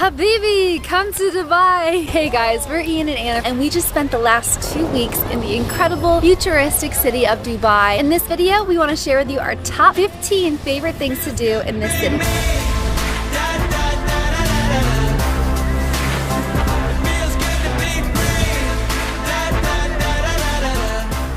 Habibi, come to Dubai! Hey guys, we're Ian and Anna, and we just spent the last 2 weeks in the incredible, futuristic city of Dubai. In this video, we want to share with you our top 15 favorite things to do in this city.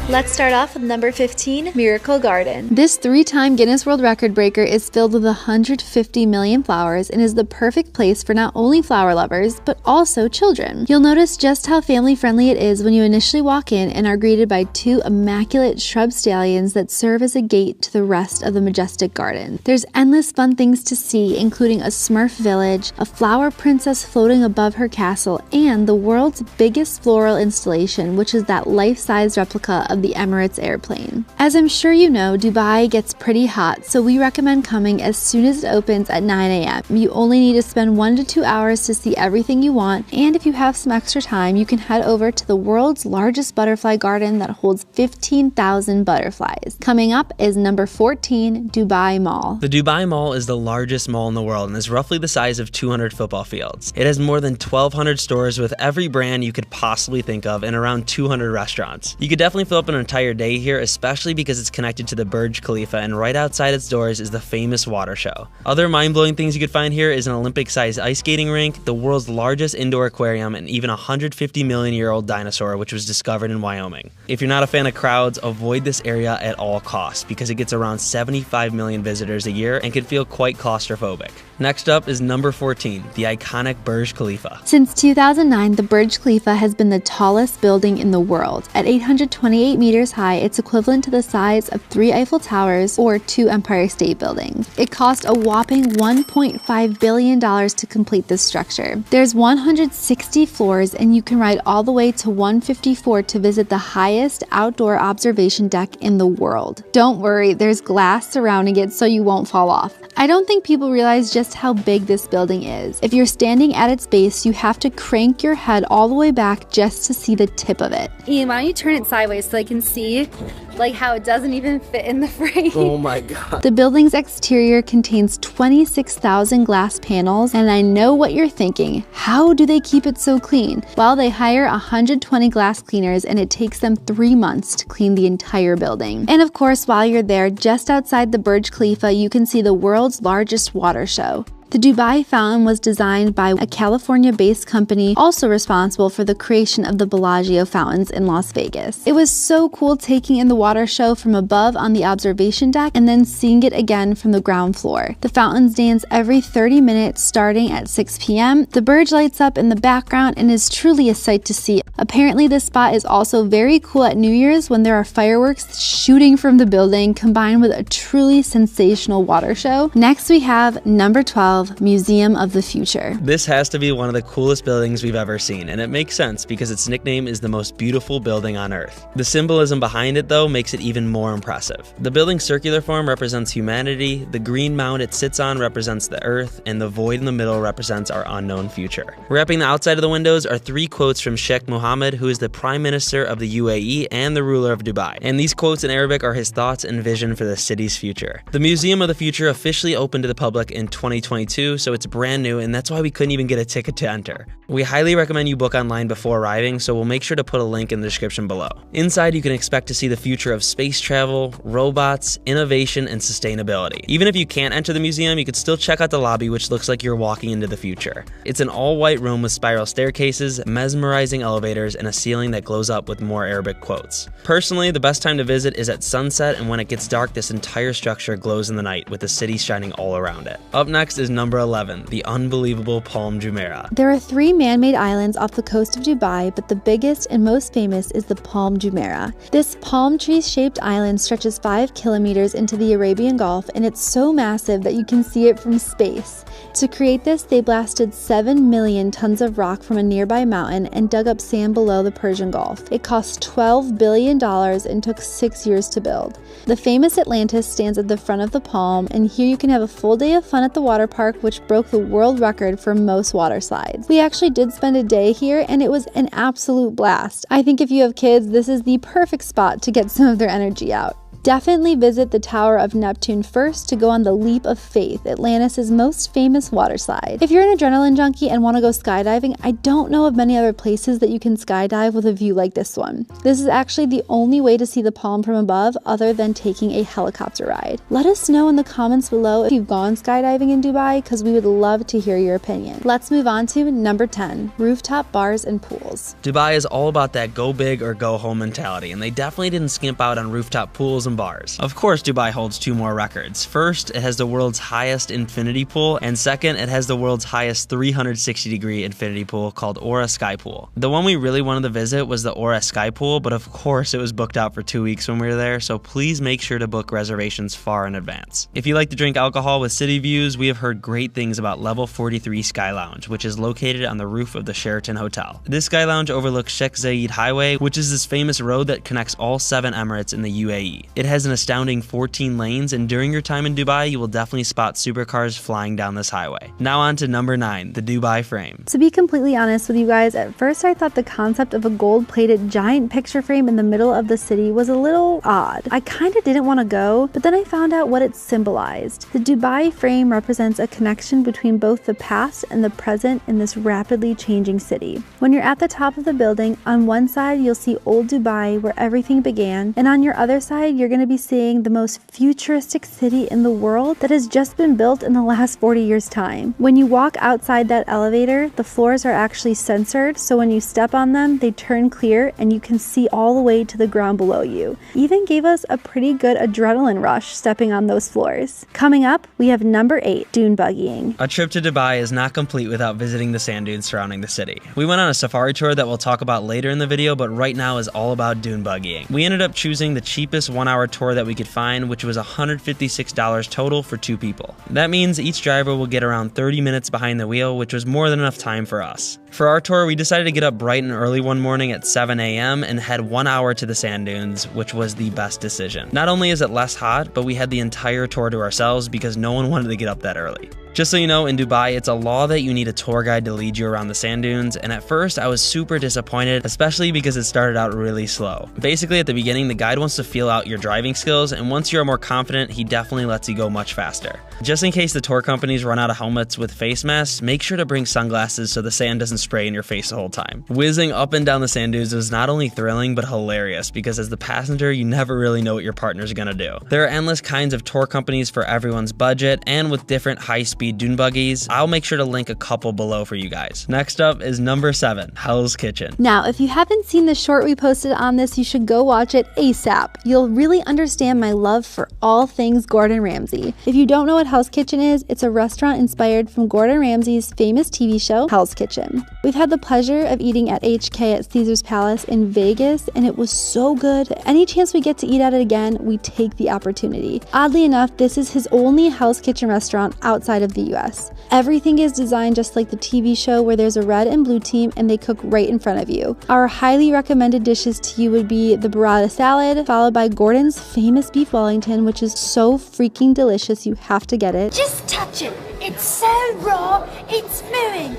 Let's start off with number 15, Miracle Garden. This 3-time Guinness World Record breaker is filled with 150 million flowers and is the perfect place for not only flower lovers, but also children. You'll notice just how family-friendly it is when you initially walk in and are greeted by 2 immaculate shrub stallions that serve as a gate to the rest of the majestic garden. There's endless fun things to see, including a Smurf village, a flower princess floating above her castle, and the world's biggest floral installation, which is that life-size replica of the Emirates airplane. As I'm sure you know, Dubai gets pretty hot, so we recommend coming as soon as it opens at 9 a.m. You only need to spend 1 to 2 hours to see everything you want, and if you have some extra time, you can head over to the world's largest butterfly garden that holds 15,000 butterflies. Coming up is number 14, Dubai Mall. The Dubai Mall is the largest mall in the world and is roughly the size of 200 football fields. It has more than 1,200 stores with every brand you could possibly think of and around 200 restaurants. You could definitely fill up an entire day here, especially because it's connected to the Burj Khalifa, and right outside its doors is the famous water show. Other mind-blowing things you could find here is an Olympic-sized ice skating rink, the world's largest indoor aquarium, and even a 150-million-year-old dinosaur which was discovered in Wyoming. If you're not a fan of crowds, avoid this area at all costs because it gets around 75 million visitors a year and can feel quite claustrophobic. Next up is number 14, the iconic Burj Khalifa. Since 2009, the Burj Khalifa has been the tallest building in the world. At 828 meters high, it's equivalent to the size of 3 Eiffel Towers or 2 Empire State Buildings. It cost a whopping $1.5 billion to complete this structure. There's 160 floors, and you can ride all the way to 154 to visit the highest outdoor observation deck in the world. Don't worry, there's glass surrounding it so you won't fall off. I don't think people realize just how big this building is. If you're standing at its base, you have to crank your head all the way back just to see the tip of it. Ian, why don't you turn it sideways so I can see like how it doesn't even fit in the frame. Oh my god. The building's exterior contains 26,000 glass panels, and I know what you're thinking. How do they keep it so clean? Well, they hire 120 glass cleaners, and it takes them 3 months to clean the entire building. And of course, while you're there, just outside the Burj Khalifa, you can see the world's largest water show. The Dubai fountain was designed by a California-based company also responsible for the creation of the Bellagio fountains in Las Vegas. It was so cool taking in the water show from above on the observation deck and then seeing it again from the ground floor. The fountains dance every 30 minutes starting at 6 p.m. The Burj lights up in the background and is truly a sight to see. Apparently, this spot is also very cool at New Year's when there are fireworks shooting from the building combined with a truly sensational water show. Next, we have number 12, Museum of the Future. This has to be one of the coolest buildings we've ever seen, and it makes sense because its nickname is the most beautiful building on Earth. The symbolism behind it, though, makes it even more impressive. The building's circular form represents humanity, the green mound it sits on represents the Earth, and the void in the middle represents our unknown future. Wrapping the outside of the windows are 3 quotes from Sheikh Mohammed, who is the Prime Minister of the UAE and the ruler of Dubai. And these quotes in Arabic are his thoughts and vision for the city's future. The Museum of the Future officially opened to the public in 2022, so it's brand new, and that's why we couldn't even get a ticket to enter. We highly recommend you book online before arriving, so we'll make sure to put a link in the description below. Inside, you can expect to see the future of space travel, robots, innovation, and sustainability. Even if you can't enter the museum, you could still check out the lobby, which looks like you're walking into the future. It's an all-white room with spiral staircases, mesmerizing elevators, and a ceiling that glows up with more Arabic quotes. Personally, the best time to visit is at sunset, and when it gets dark, this entire structure glows in the night with the city shining all around it. Up next is number 11, the unbelievable Palm Jumeirah. There are 3 man-made islands off the coast of Dubai, but the biggest and most famous is the Palm Jumeirah. This palm tree-shaped island stretches 5 kilometers into the Arabian Gulf, and it's so massive that you can see it from space. To create this, they blasted 7 million tons of rock from a nearby mountain and dug up sand below the Persian Gulf. It cost $12 billion and took 6 years to build. The famous Atlantis stands at the front of the palm, and here you can have a full day of fun at the water park, which broke the world record for most water slides. We actually did spend a day here, and it was an absolute blast. I think if you have kids, this is the perfect spot to get some of their energy out. Definitely visit the Tower of Neptune first to go on the Leap of Faith, Atlantis' most famous water slide. If you're an adrenaline junkie and want to go skydiving, I don't know of many other places that you can skydive with a view like this one. This is actually the only way to see the palm from above other than taking a helicopter ride. Let us know in the comments below if you've gone skydiving in Dubai, because we would love to hear your opinion. Let's move on to number 10, rooftop bars and pools. Dubai is all about that go big or go home mentality, and they definitely didn't skimp out on rooftop pools and bars. Of course, Dubai holds 2 more records. First, it has the world's highest infinity pool, and second, it has the world's highest 360-degree infinity pool called Aura Sky Pool. The one we really wanted to visit was the Aura Sky Pool, but of course it was booked out for 2 weeks when we were there, so please make sure to book reservations far in advance. If you like to drink alcohol with city views, we have heard great things about Level 43 Sky Lounge, which is located on the roof of the Sheraton Hotel. This Sky Lounge overlooks Sheikh Zayed Highway, which is this famous road that connects all 7 Emirates in the UAE. It has an astounding 14 lanes, and during your time in Dubai, you will definitely spot supercars flying down this highway. Now on to number 9, the Dubai frame. To be completely honest with you guys, at first I thought the concept of a gold-plated giant picture frame in the middle of the city was a little odd. I kinda didn't want to go, but then I found out what it symbolized. The Dubai frame represents a connection between both the past and the present in this rapidly changing city. When you're at the top of the building, on one side you'll see old Dubai where everything began, and on your other side you're going to be seeing the most futuristic city in the world that has just been built in the last 40 years' time. When you walk outside that elevator, the floors are actually sensored, so when you step on them, they turn clear and you can see all the way to the ground below you. Even gave us a pretty good adrenaline rush stepping on those floors. Coming up, we have number 8, dune buggying. A trip to Dubai is not complete without visiting the sand dunes surrounding the city. We went on a safari tour that we'll talk about later in the video, but right now is all about dune buggying. We ended up choosing the cheapest 1-hour tour that we could find, which was $156 total for 2 people. That means each driver will get around 30 minutes behind the wheel, which was more than enough time for us. For our tour, we decided to get up bright and early one morning at 7 a.m. and head 1 hour to the sand dunes, which was the best decision. Not only is it less hot, but we had the entire tour to ourselves because no one wanted to get up that early. Just so you know, in Dubai, it's a law that you need a tour guide to lead you around the sand dunes, and at first I was super disappointed, especially because it started out really slow. Basically, at the beginning, the guide wants to feel out your driving skills, and once you are more confident, he definitely lets you go much faster. Just in case the tour companies run out of helmets with face masks, make sure to bring sunglasses so the sand doesn't spray in your face the whole time. Whizzing up and down the sand dunes was not only thrilling, but hilarious, because as the passenger, you never really know what your partner's gonna do. There are endless kinds of tour companies for everyone's budget, and with different high-speed dune buggies. I'll make sure to link a couple below for you guys. Next up is number 7, Hell's Kitchen. Now, if you haven't seen the short we posted on this, you should go watch it ASAP. You'll really understand my love for all things Gordon Ramsay. If you don't know what Hell's Kitchen is, it's a restaurant inspired from Gordon Ramsay's famous TV show, Hell's Kitchen. We've had the pleasure of eating at HK at Caesar's Palace in Vegas, and it was so good. Any chance we get to eat at it again, we take the opportunity. Oddly enough, this is his only Hell's Kitchen restaurant outside of the US. Everything is designed just like the TV show, where there's a red and blue team and they cook right in front of you. Our highly recommended dishes to you would be the burrata salad, followed by Gordon's famous beef Wellington, which is so freaking delicious, you have to get it. Just touch it. It's so raw, it's mooing.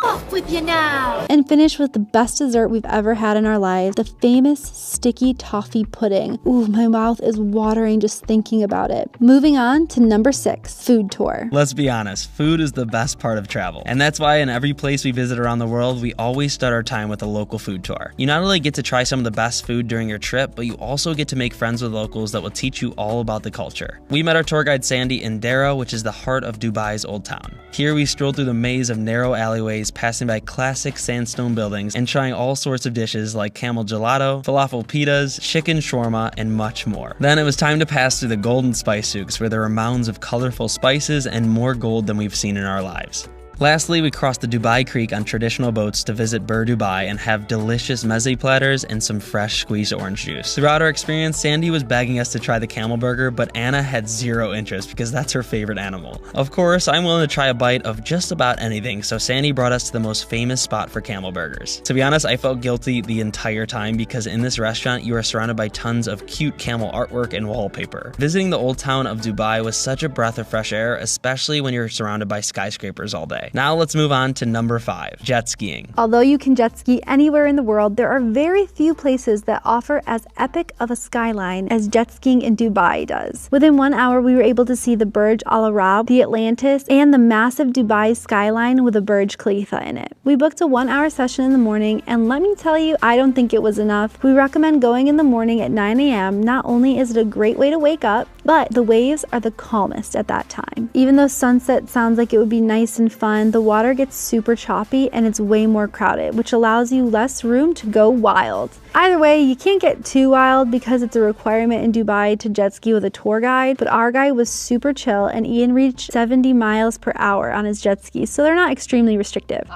Off with you now. And finish with the best dessert we've ever had in our lives, the famous sticky toffee pudding. Ooh, my mouth is watering just thinking about it. Moving on to number 6, food tour. Let's be honest, food is the best part of travel. And that's why in every place we visit around the world, we always start our time with a local food tour. You not only get to try some of the best food during your trip, but you also get to make friends with locals that will teach you all about the culture. We met our tour guide Sandy in Dera, which is the heart of Dubai's Old Town. Here we strolled through the maze of narrow alleyways, passing by classic sandstone buildings and trying all sorts of dishes like camel gelato, falafel pitas, chicken shawarma, and much more. Then it was time to pass through the golden spice souks, where there were mounds of colorful spices and more gold than we've seen in our lives. Lastly, we crossed the Dubai Creek on traditional boats to visit Burj Dubai and have delicious meze platters and some fresh squeezed orange juice. Throughout our experience, Sandy was begging us to try the camel burger, but Anna had zero interest because that's her favorite animal. Of course, I'm willing to try a bite of just about anything, so Sandy brought us to the most famous spot for camel burgers. To be honest, I felt guilty the entire time because in this restaurant, you are surrounded by tons of cute camel artwork and wallpaper. Visiting the old town of Dubai was such a breath of fresh air, especially when you're surrounded by skyscrapers all day. way. Now let's move on to number 5, jet skiing. Although you can jet ski anywhere in the world, there are very few places that offer as epic of a skyline as jet skiing in Dubai does. Within 1 hour, we were able to see the Burj Al Arab, the Atlantis, and the massive Dubai skyline with a Burj Khalifa in it. We booked a 1-hour session in the morning, and let me tell you, I don't think it was enough. We recommend going in the morning at 9 a.m. Not only is it a great way to wake up, but the waves are the calmest at that time. Even though sunset sounds like it would be nice and fun, the water gets super choppy and it's way more crowded, which allows you less room to go wild. Either way, you can't get too wild because it's a requirement in Dubai to jet ski with a tour guide, but our guy was super chill and Ian reached 70 miles per hour on his jet ski, so they're not extremely restrictive.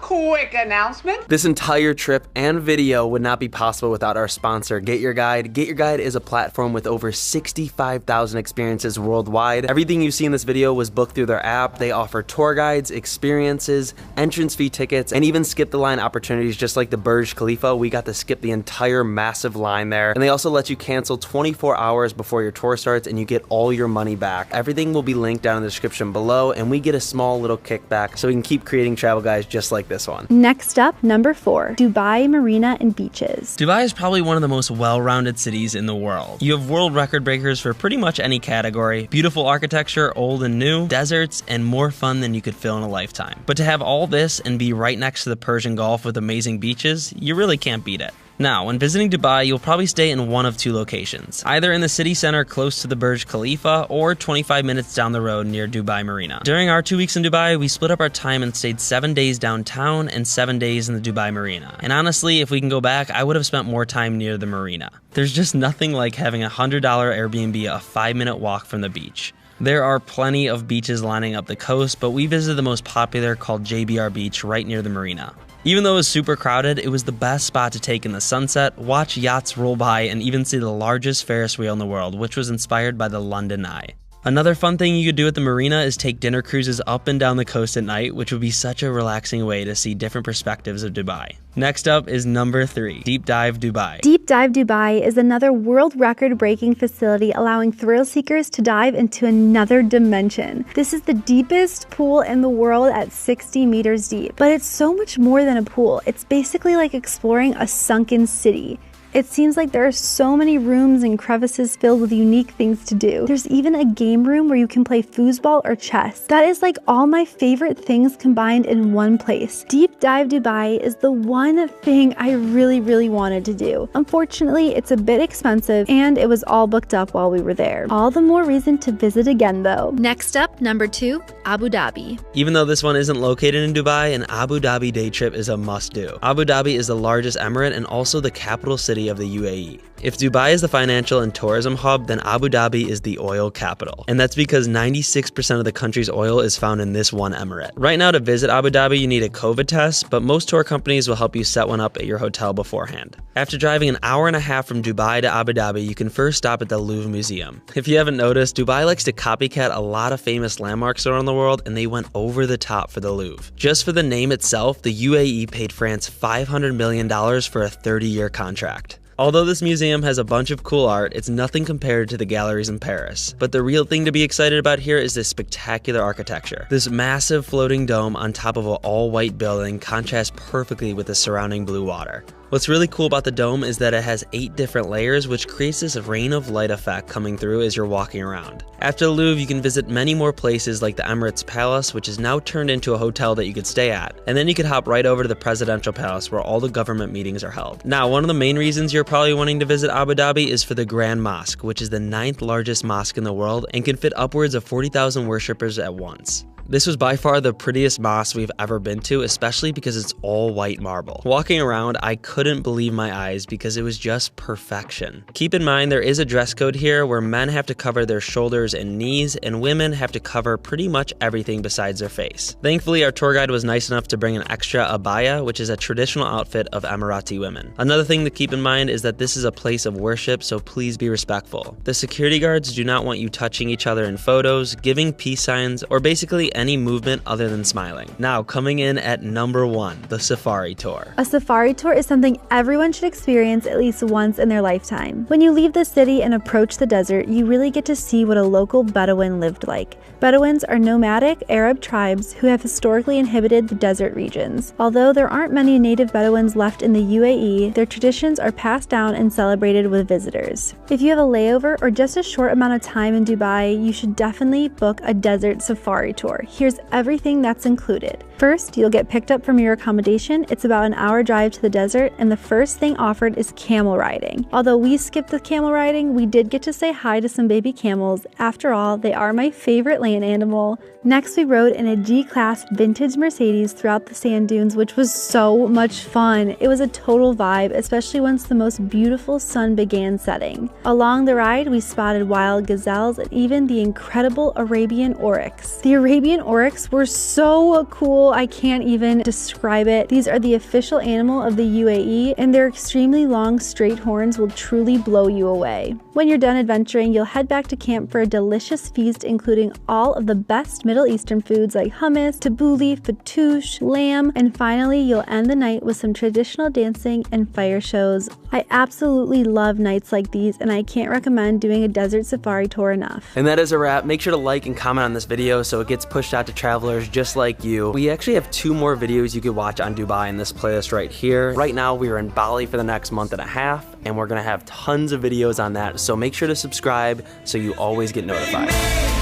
Quick announcement. This entire trip and video would not be possible without our sponsor, Get Your Guide. Get Your Guide is a platform with over 65,000 experiences worldwide. Everything you see in this video was booked through their app. They offer tour guides, experiences, entrance fee tickets, and even skip the line opportunities just like the Burj Khalifa. We got to skip the entire massive line there. And they also let you cancel 24 hours before your tour starts and you get all your money back. Everything will be linked down in the description below, and we get a small little kickback so we can keep creating travel guides just like this one. Next up, number 4, Dubai Marina and beaches. Dubai is probably one of the most well-rounded cities in the world. You have world record breakers for pretty much any category, beautiful architecture, old and new, deserts, and more fun than you could fill in a lifetime. But to have all this and be right next to the Persian Gulf with amazing beaches, you really can't beat it. Now, when visiting Dubai, you'll probably stay in one of 2 locations, either in the city center close to the Burj Khalifa or 25 minutes down the road near Dubai Marina. During our 2 weeks in Dubai, we split up our time and stayed 7 days downtown and 7 days in the Dubai Marina. And honestly, if we can go back, I would have spent more time near the Marina. There's just nothing like having a $100 Airbnb a 5-minute walk from the beach. There are plenty of beaches lining up the coast, but we visited the most popular called JBR Beach right near the Marina. Even though it was super crowded, it was the best spot to take in the sunset, watch yachts roll by, and even see the largest Ferris wheel in the world, which was inspired by the London Eye. Another fun thing you could do at the Marina is take dinner cruises up and down the coast at night, which would be such a relaxing way to see different perspectives of Dubai. Next up is number 3, Deep Dive Dubai. Deep Dive Dubai is another world record-breaking facility allowing thrill seekers to dive into another dimension. This is the deepest pool in the world at 60 meters deep, but it's so much more than a pool. It's basically like exploring a sunken city. It seems like there are so many rooms and crevices filled with unique things to do. There's even a game room where you can play foosball or chess. That is like all my favorite things combined in one place. Deep Dive Dubai is the one thing I really wanted to do. Unfortunately, it's a bit expensive and it was all booked up while we were there. All the more reason to visit again though. Next up, number 2, Abu Dhabi. Even though this one isn't located in Dubai, an Abu Dhabi day trip is a must-do. Abu Dhabi is the largest emirate and also the capital city of the UAE. If Dubai is the financial and tourism hub, then Abu Dhabi is the oil capital. And that's because 96% of the country's oil is found in this one emirate. Right now, to visit Abu Dhabi, you need a COVID test, but most tour companies will help you set one up at your hotel beforehand. After driving an hour and a half from Dubai to Abu Dhabi, you can first stop at the Louvre Museum. If you haven't noticed, Dubai likes to copycat a lot of famous landmarks around the world, and they went over the top for the Louvre. Just for the name itself, the UAE paid France $500 million for a 30-year contract. Although this museum has a bunch of cool art, it's nothing compared to the galleries in Paris. But the real thing to be excited about here is this spectacular architecture. This massive floating dome on top of an all-white building contrasts perfectly with the surrounding blue water. What's really cool about the dome is that it has 8 different layers, which creates this rain of light effect coming through as you're walking around. After the Louvre, you can visit many more places like the Emirates Palace, which is now turned into a hotel that you could stay at. And then you could hop right over to the Presidential Palace where all the government meetings are held. Now, one of the main reasons you're probably wanting to visit Abu Dhabi is for the Grand Mosque, which is the 9th largest mosque in the world and can fit upwards of 40,000 worshippers at once. This was by far the prettiest mosque we've ever been to, especially because it's all white marble. Walking around, I couldn't believe my eyes because it was just perfection. Keep in mind there is a dress code here where men have to cover their shoulders and knees and women have to cover pretty much everything besides their face. Thankfully, our tour guide was nice enough to bring an extra abaya, which is a traditional outfit of Emirati women. Another thing to keep in mind is that this is a place of worship, so please be respectful. The security guards do not want you touching each other in photos, giving peace signs, or basically any movement other than smiling. Now, coming in at number 1, the safari tour. A safari tour is something everyone should experience at least once in their lifetime. When you leave the city and approach the desert, you really get to see what a local Bedouin lived like. Bedouins are nomadic Arab tribes who have historically inhabited the desert regions. Although there aren't many native Bedouins left in the UAE, their traditions are passed down and celebrated with visitors. If you have a layover or just a short amount of time in Dubai, you should definitely book a desert safari tour. Here's everything that's included. First, you'll get picked up from your accommodation. It's about an hour drive to the desert, and the first thing offered is camel riding. Although we skipped the camel riding, we did get to say hi to some baby camels. After all, they are my favorite land animal. Next, we rode in a G-Class vintage Mercedes throughout the sand dunes, which was so much fun. It was a total vibe, especially once the most beautiful sun began setting. Along the ride, we spotted wild gazelles and even the incredible Arabian oryx. The Arabian oryx were so cool, I can't even describe it. These are the official animal of the UAE, and their extremely long straight horns will truly blow you away. When you're done adventuring, you'll head back to camp for a delicious feast including all of the best Middle Eastern foods like hummus, tabbouleh, fattoush, lamb, and finally you'll end the night with some traditional dancing and fire shows. I absolutely love nights like these, and I can't recommend doing a desert safari tour enough. And that is a wrap. Make sure to like and comment on this video so it gets pushed out to travelers just like you. We actually have 2 more videos you could watch on Dubai in this playlist right here. Right now we are in Bali for the next month and a half, and we're gonna have tons of videos on that, so make sure to subscribe so you always get notified.